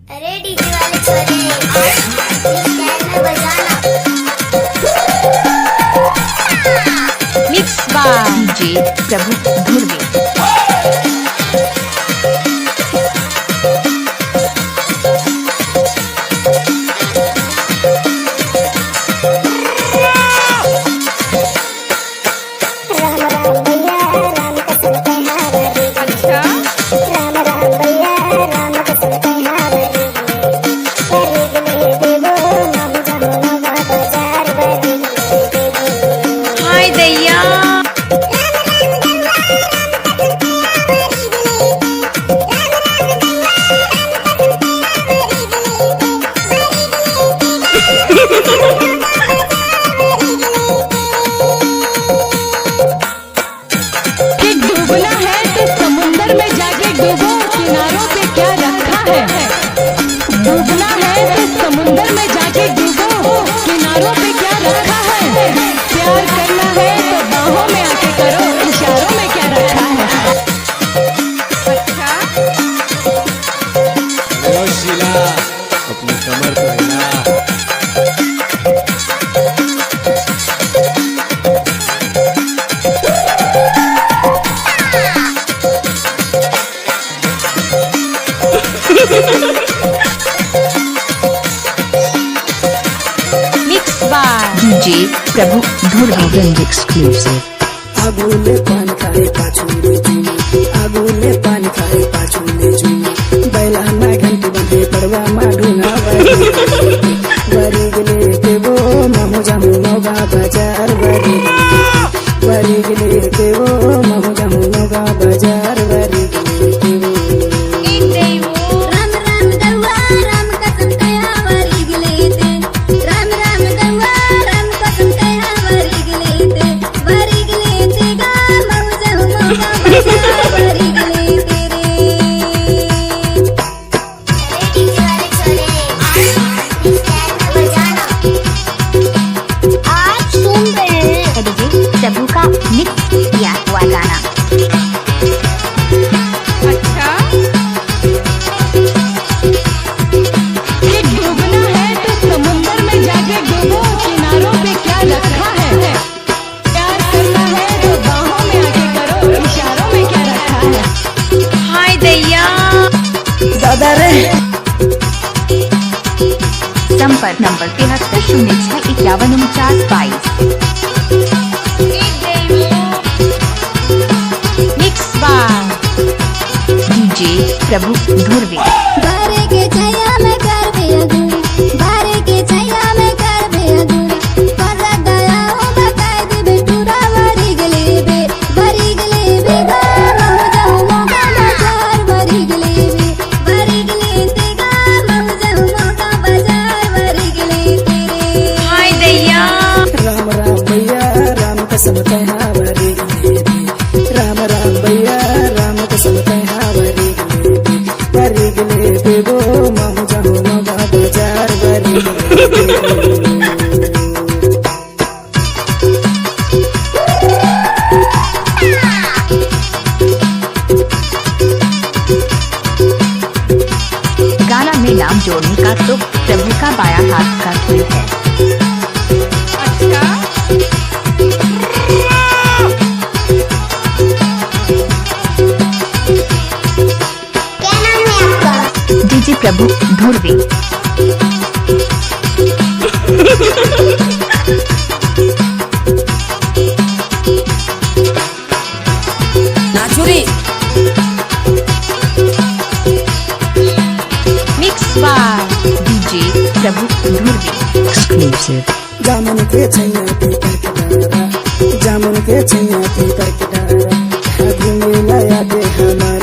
अरे डीजे वाले छोरे स्टैंड में बजाना। Mix by DJ Prabhu Dhurve. अपनी कमर को हिला। Mix by DJ Prabhu Dhurve exclusive. आगुले पान खाए पाछुले जुनी, आगुले पान खाए पाछुले जुनी, बैला ना घंटी बंदे पड़वा माडूना वरी गले देवो महु जामु नौगा बाजार वरी गले देवो महु जामु नौगा बाजार वरी गले देवो। राम राम दवा राम कसम कया वरी गले ते, राम राम दवा राम कसम कया वरी गले ते गा मौजा मौका बाजार वरी गले तेरे। अरे डीजे वाले छोरे स्टैंड में बजाना। आज सुन रहे हैं डीजे प्रभु का मिक्स किया हुआ गाना। अच्छा ये डूबना है तो समुंदर में जाके डूबो, किनारों पे क्या रखा है। प्यार करना है तो बाहों में आके करो, इशारों में क्या रखा है। हाय दैया दादा रे संपर्क number 7306514922। Mix by DJ Prabhu Dhurve. बारे के छैया में कर बे अधूरी, बारे के छैया में कर बे अधूरी, पर दया हो बताए दे बेटूरा वरी गले बे गा महु जाऊं मौका बाजार वरी गले ते गा महु जाऊं मौका बाजार वरी गले तेरे। हाय दैया राम राम भैया राम कसम कहा वरी गले राम राम भैया राम कसम कहा वरी गले देवो महु जामु नौगा बाजार वरी गले देवो। गाना में नाम जोड़ने का तो प्रभु का बाया हाथ का खेल है। क्या नाम है आपका? डीजे प्रभु धुर्वे। नाचुरी mix by DJ Prabhu Dhurve exclusive. जामुन के छैया पीपर के डारा, जामुन के छैया पीपर के डारा, आग में लाया दे हमारा